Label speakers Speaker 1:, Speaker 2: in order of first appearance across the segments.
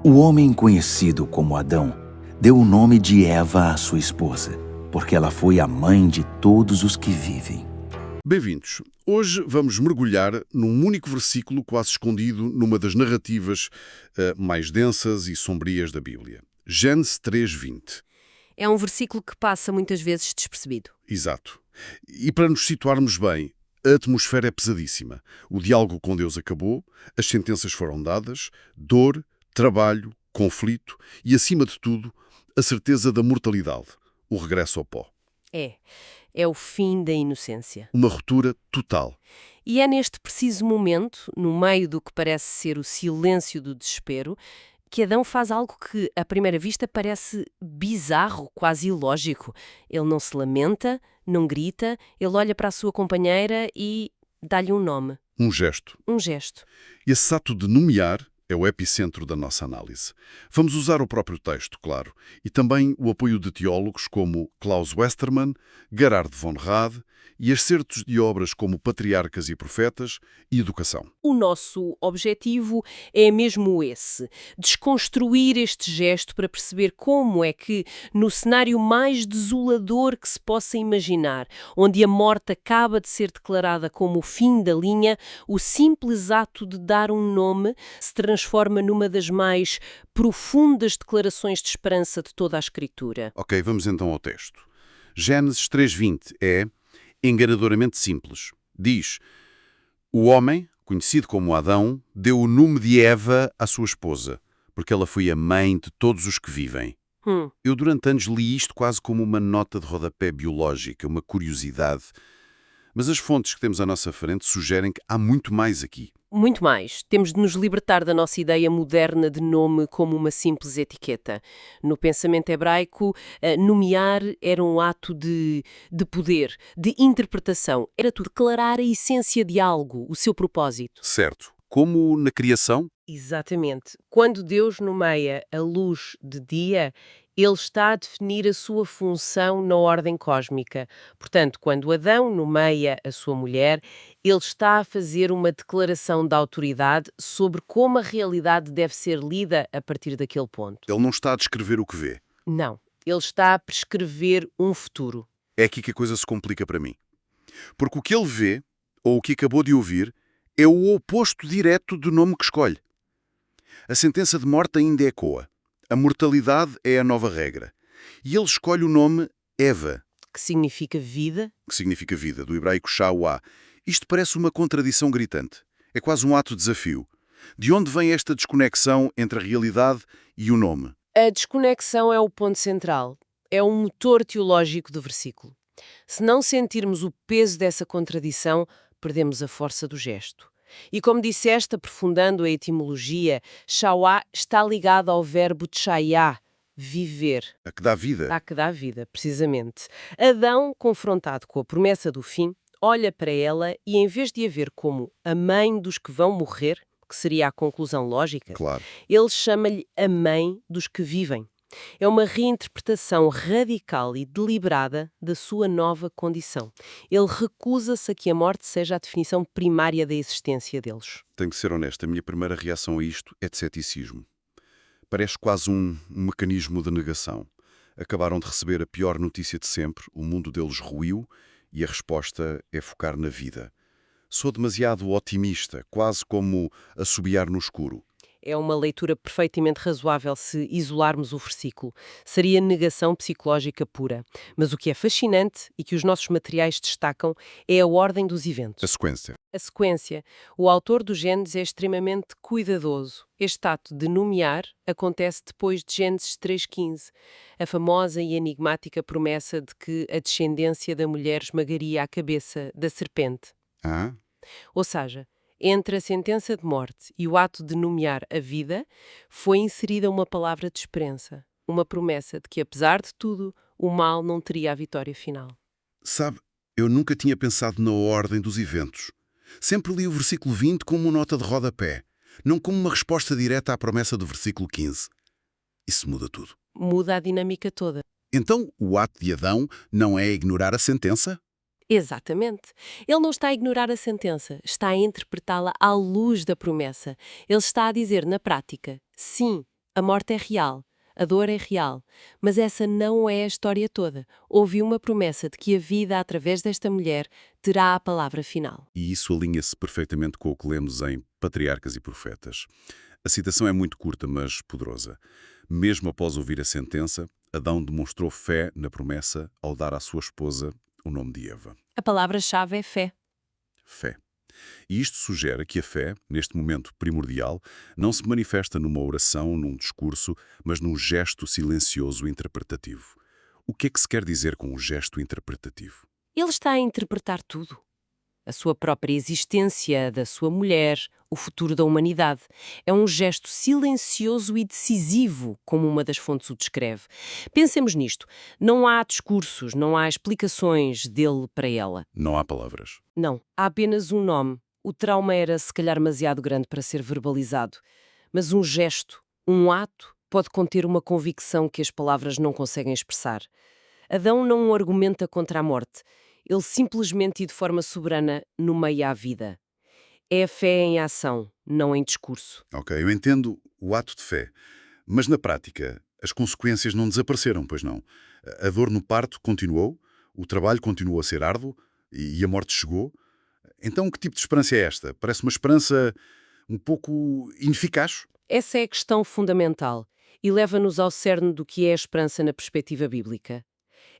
Speaker 1: O homem conhecido como Adão deu o nome de Eva à sua esposa, porque ela foi a mãe de todos os que vivem.
Speaker 2: Bem-vindos. Hoje vamos mergulhar num único versículo quase escondido numa das narrativas mais densas e sombrias da Bíblia. Gênesis 3:20.
Speaker 3: É um versículo que passa muitas vezes despercebido.
Speaker 2: Exato. E para nos situarmos bem, a atmosfera é pesadíssima. O diálogo com Deus acabou, as sentenças foram dadas, dor, trabalho, conflito e, acima de tudo, a certeza da mortalidade, o regresso ao pó.
Speaker 3: É o fim da inocência.
Speaker 2: Uma ruptura total.
Speaker 3: E é neste preciso momento, no meio do que parece ser o silêncio do desespero, que Adão faz algo que, à primeira vista, parece bizarro, quase ilógico. Ele não se lamenta, não grita, ele olha para a sua companheira e dá-lhe um nome,
Speaker 2: Um gesto.
Speaker 3: um gesto.
Speaker 2: Esse ato de nomear é o epicentro da nossa análise. Vamos usar o próprio texto, claro, e também o apoio de teólogos como Klaus Westermann, Gerhard von Rad e excertos de obras como Patriarcas e Profetas e Educação.
Speaker 3: O nosso objetivo é mesmo esse, desconstruir este gesto para perceber como é que, no cenário mais desolador que se possa imaginar, onde a morte acaba de ser declarada como o fim da linha, o simples ato de dar um nome se transforma numa das mais profundas declarações de esperança de toda a Escritura.
Speaker 2: Ok, vamos então ao texto. Gênesis 3:20 é enganadoramente simples. Diz: o homem, conhecido como Adão, deu o nome de Eva à sua esposa, porque ela foi a mãe de todos os que vivem. Eu durante anos li isto quase como uma nota de rodapé biológica, uma curiosidade. Mas as fontes que temos à nossa frente sugerem que há muito mais aqui.
Speaker 3: Muito mais. Temos de nos libertar da nossa ideia moderna de nome como uma simples etiqueta. No pensamento hebraico, nomear era um ato de poder, de interpretação. Era tu declarar a essência de algo, o seu propósito.
Speaker 2: Certo. Como na criação?
Speaker 3: Exatamente. Quando Deus nomeia a luz de dia, ele está a definir a sua função na ordem cósmica. Portanto, quando Adão nomeia a sua mulher, ele está a fazer uma declaração de autoridade sobre como a realidade deve ser lida a partir daquele ponto.
Speaker 2: Ele não está a descrever o que vê.
Speaker 3: Não. Ele está a prescrever um futuro.
Speaker 2: É aqui que a coisa se complica para mim. Porque o que ele vê, ou o que acabou de ouvir, é o oposto direto do nome que escolhe. A sentença de morte ainda ecoa. A mortalidade é a nova regra. E ele escolhe o nome Eva,
Speaker 3: Que significa vida?
Speaker 2: que significa vida, do hebraico Shawá. Isto parece uma contradição gritante. É quase um ato de desafio. De onde vem esta desconexão entre a realidade e o nome?
Speaker 3: A desconexão é o ponto central. É o motor teológico do versículo. Se não sentirmos o peso dessa contradição, perdemos a força do gesto. E como disseste, aprofundando a etimologia, Shawá está ligado ao verbo tshayá, viver.
Speaker 2: A que dá vida?
Speaker 3: A que dá vida, precisamente. Adão, confrontado com a promessa do fim, olha para ela e, em vez de a ver como a mãe dos que vão morrer, que seria a conclusão lógica,
Speaker 2: Claro.
Speaker 3: ele chama-lhe a mãe dos que vivem. É uma reinterpretação radical e deliberada da sua nova condição. Ele recusa-se a que a morte seja a definição primária da existência deles.
Speaker 2: Tenho que ser honesto, a minha primeira reação a isto é de ceticismo. Parece quase um mecanismo de negação. Acabaram de receber a pior notícia de sempre, o mundo deles ruiu e a resposta é focar na vida. Sou demasiado otimista, quase como assobiar no escuro.
Speaker 3: É uma leitura perfeitamente razoável se isolarmos o versículo. Seria negação psicológica pura. Mas o que é fascinante e que os nossos materiais destacam é a ordem dos eventos.
Speaker 2: A sequência.
Speaker 3: A sequência. O autor do Gênesis é extremamente cuidadoso. Este ato de nomear acontece depois de Gênesis 3:15, a famosa e enigmática promessa de que a descendência da mulher esmagaria a cabeça da serpente.
Speaker 2: Ah?
Speaker 3: Ou seja, entre a sentença de morte e o ato de nomear a vida, foi inserida uma palavra de esperança, uma promessa de que, apesar de tudo, o mal não teria a vitória final.
Speaker 2: Sabe, eu nunca tinha pensado na ordem dos eventos. Sempre li o versículo 20 como uma nota de rodapé, não como uma resposta direta à promessa do versículo 15. Isso muda tudo.
Speaker 3: Muda a dinâmica toda.
Speaker 2: Então, o ato de Adão não é ignorar a sentença?
Speaker 3: Exatamente. Ele não está a ignorar a sentença, está a interpretá-la à luz da promessa. Ele está a dizer, na prática, sim, A morte é real, a dor é real, mas essa não é a história toda. Houve uma promessa de que a vida, através desta mulher, terá a palavra final.
Speaker 2: E isso alinha-se perfeitamente com o que lemos em Patriarcas e Profetas. A citação é muito curta, mas poderosa. Mesmo após ouvir a sentença, Adão demonstrou fé na promessa ao dar à sua esposa o nome de Eva.
Speaker 3: A palavra-chave é fé.
Speaker 2: Fé. E isto sugere que a fé, neste momento primordial, não se manifesta numa oração, num discurso, mas num gesto silencioso interpretativo. O que é que se quer dizer com o gesto interpretativo?
Speaker 3: Ele está a interpretar tudo. A sua própria existência, da sua mulher, o futuro da humanidade. É um gesto silencioso e decisivo, como uma das fontes o descreve. Pensemos nisto. Não há discursos, não há explicações dele para ela.
Speaker 2: Não há palavras.
Speaker 3: Não, há apenas um nome. O trauma era, se calhar, demasiado grande para ser verbalizado. Mas um gesto, um ato, pode conter uma convicção que as palavras não conseguem expressar. Adão não argumenta contra a morte. Ele simplesmente e de forma soberana nomeia a vida. É a fé em ação, não em discurso.
Speaker 2: Ok, eu entendo o ato de fé, mas na prática as consequências não desapareceram, pois não? A dor no parto continuou, o trabalho continuou a ser árduo e a morte chegou. Então que tipo de esperança é esta? Parece uma esperança um pouco ineficaz?
Speaker 3: Essa é a questão fundamental e leva-nos ao cerne do que é a esperança na perspectiva bíblica.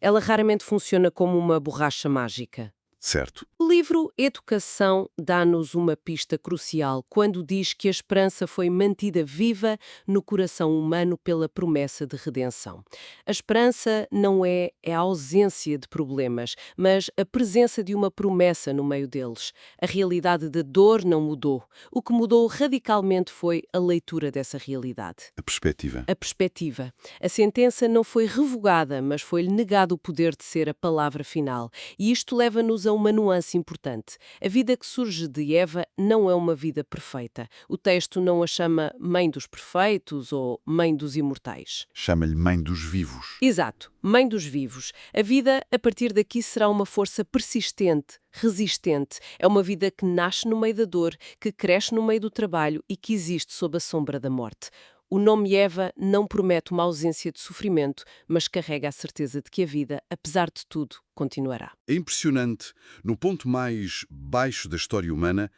Speaker 3: Ela raramente funciona como uma borracha mágica.
Speaker 2: Certo.
Speaker 3: O livro Educação dá-nos uma pista crucial quando diz que a esperança foi mantida viva no coração humano pela promessa de redenção. A esperança não é a ausência de problemas, mas a presença de uma promessa no meio deles. A realidade da dor não mudou. O que mudou radicalmente foi a leitura dessa realidade.
Speaker 2: A perspectiva.
Speaker 3: A perspectiva. A sentença não foi revogada, mas foi-lhe negado o poder de ser a palavra final. E isto leva-nos a uma nuance importante. A vida que surge de Eva não é uma vida perfeita. O texto não a chama mãe dos perfeitos ou mãe dos imortais.
Speaker 2: Chama-lhe mãe dos vivos.
Speaker 3: Exato, mãe dos vivos. A vida, a partir daqui, será uma força persistente, resistente. É uma vida que nasce no meio da dor, que cresce no meio do trabalho e que existe sob a sombra da morte. O nome Eva não promete uma ausência de sofrimento, mas carrega a certeza de que a vida, apesar de tudo, continuará.
Speaker 2: É impressionante. No ponto mais baixo da história humana,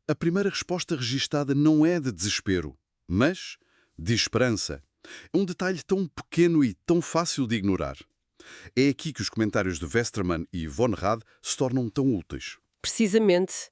Speaker 2: a primeira resposta registada não é de desespero, mas de esperança. É um detalhe tão pequeno e tão fácil de ignorar. É aqui que os comentários de Westermann e von Rad se tornam tão úteis.
Speaker 3: Precisamente.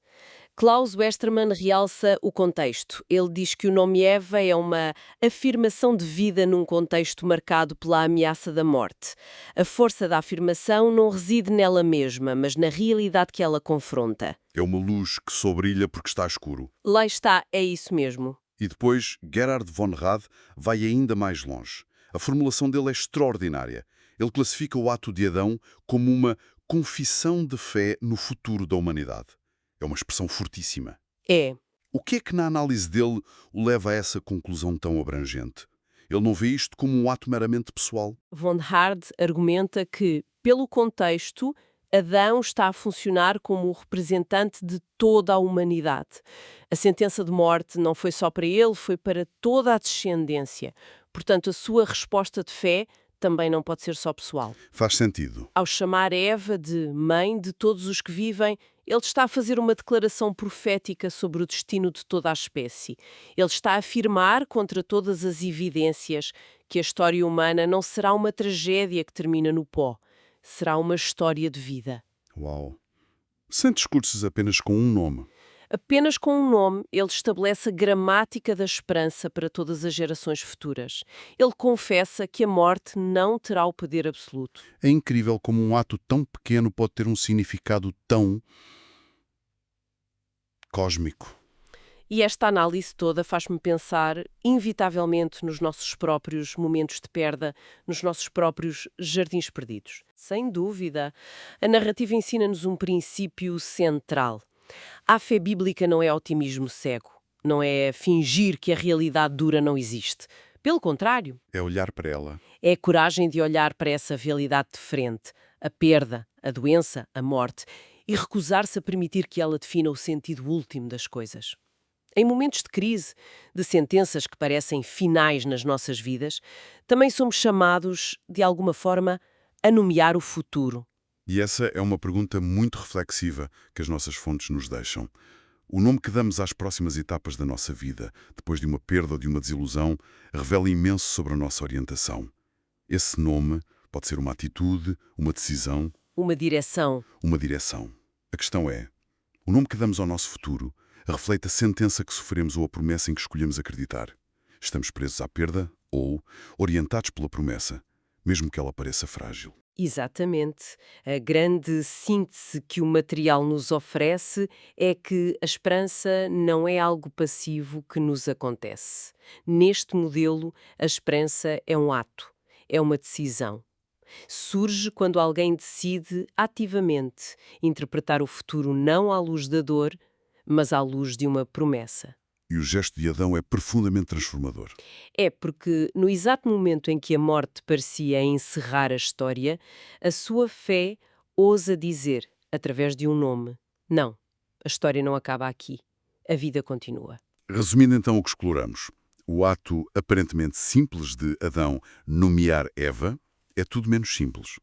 Speaker 3: Klaus Westermann realça o contexto. Ele diz que o nome Eva é uma afirmação de vida num contexto marcado pela ameaça da morte. A força da afirmação não reside nela mesma, mas na realidade que ela confronta.
Speaker 2: É uma luz que só brilha porque está escuro.
Speaker 3: Lá está, é isso mesmo.
Speaker 2: E depois, Gerhard von Rad vai ainda mais longe. A formulação dele é extraordinária. Ele classifica o ato de Adão como uma confissão de fé no futuro da humanidade. É uma expressão fortíssima.
Speaker 3: É.
Speaker 2: O que é que na análise dele o leva a essa conclusão tão abrangente? Ele não vê isto como um ato meramente pessoal.
Speaker 3: Von Hard argumenta que, pelo contexto, Adão está a funcionar como o representante de toda a humanidade. A sentença de morte não foi só para ele, foi para toda a descendência. Portanto, a sua resposta de fé também não pode ser só pessoal.
Speaker 2: Faz sentido.
Speaker 3: Ao chamar Eva de mãe de todos os que vivem, ele está a fazer uma declaração profética sobre o destino de toda a espécie. Ele está a afirmar, contra todas as evidências, que a história humana não será uma tragédia que termina no pó. Será uma história de vida.
Speaker 2: Uau! Sem discursos, apenas com um nome.
Speaker 3: Apenas com um nome, ele estabelece a gramática da esperança para todas as gerações futuras. Ele confessa que a morte não terá o poder absoluto.
Speaker 2: É incrível como um ato tão pequeno pode ter um significado tão cósmico.
Speaker 3: E esta análise toda faz-me pensar, inevitavelmente, nos nossos próprios momentos de perda, nos nossos próprios jardins perdidos. Sem dúvida, a narrativa ensina-nos um princípio central. A fé bíblica não é otimismo cego, não é fingir que a realidade dura não existe. Pelo contrário,
Speaker 2: É olhar para ela.
Speaker 3: é a coragem de olhar para essa realidade de frente, a perda, a doença, a morte, e recusar-se a permitir que ela defina o sentido último das coisas. Em momentos de crise, de sentenças que parecem finais nas nossas vidas, também somos chamados, de alguma forma, a nomear o futuro.
Speaker 2: E essa é uma pergunta muito reflexiva que as nossas fontes nos deixam. O nome que damos às próximas etapas da nossa vida, depois de uma perda ou de uma desilusão, revela imenso sobre a nossa orientação. Esse nome pode ser uma atitude, uma decisão,
Speaker 3: Uma direção.
Speaker 2: uma direção. A questão é, o nome que damos ao nosso futuro reflete a sentença que sofremos ou a promessa em que escolhemos acreditar. Estamos presos à perda ou orientados pela promessa, mesmo que ela pareça frágil.
Speaker 3: Exatamente. A grande síntese que o material nos oferece é que a esperança não é algo passivo que nos acontece. Neste modelo, a esperança é um ato, é uma decisão. Surge quando alguém decide ativamente interpretar o futuro não à luz da dor, mas à luz de uma promessa.
Speaker 2: E o gesto de Adão é profundamente transformador.
Speaker 3: É porque, no exato momento em que a morte parecia encerrar a história, a sua fé ousa dizer, através de um nome: não, a história não acaba aqui. A vida continua.
Speaker 2: Resumindo então o que exploramos, o ato aparentemente simples de Adão nomear Eva é tudo menos simples.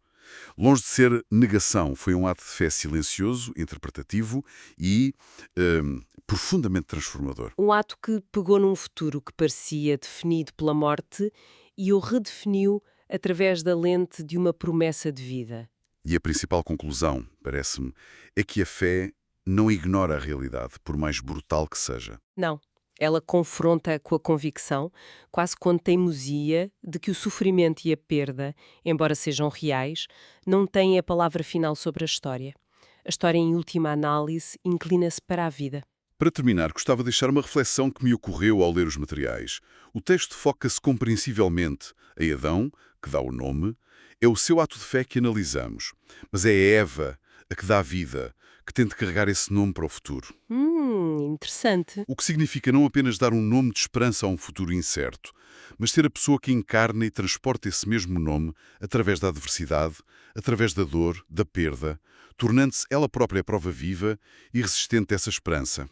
Speaker 2: Longe de ser negação, foi um ato de fé silencioso, interpretativo e profundamente transformador.
Speaker 3: Um ato que pegou num futuro que parecia definido pela morte e o redefiniu através da lente de uma promessa de vida.
Speaker 2: E a principal conclusão, parece-me, é que a fé não ignora a realidade, por mais brutal que seja.
Speaker 3: Não. Ela confronta com a convicção, quase com teimosia, de que o sofrimento e a perda, embora sejam reais, não têm a palavra final sobre a história. A história, em última análise, inclina-se para a vida.
Speaker 2: Para terminar, gostava de deixar uma reflexão que me ocorreu ao ler os materiais. O texto foca-se compreensivelmente em Adão, que dá o nome, é o seu ato de fé que analisamos, mas é Eva a que dá a vida, que tem de carregar esse nome para o futuro.
Speaker 3: Interessante.
Speaker 2: O que significa não apenas dar um nome de esperança a um futuro incerto, mas ser a pessoa que encarna e transporta esse mesmo nome através da adversidade, através da dor, da perda, tornando-se ela própria a prova viva e resistente dessa esperança.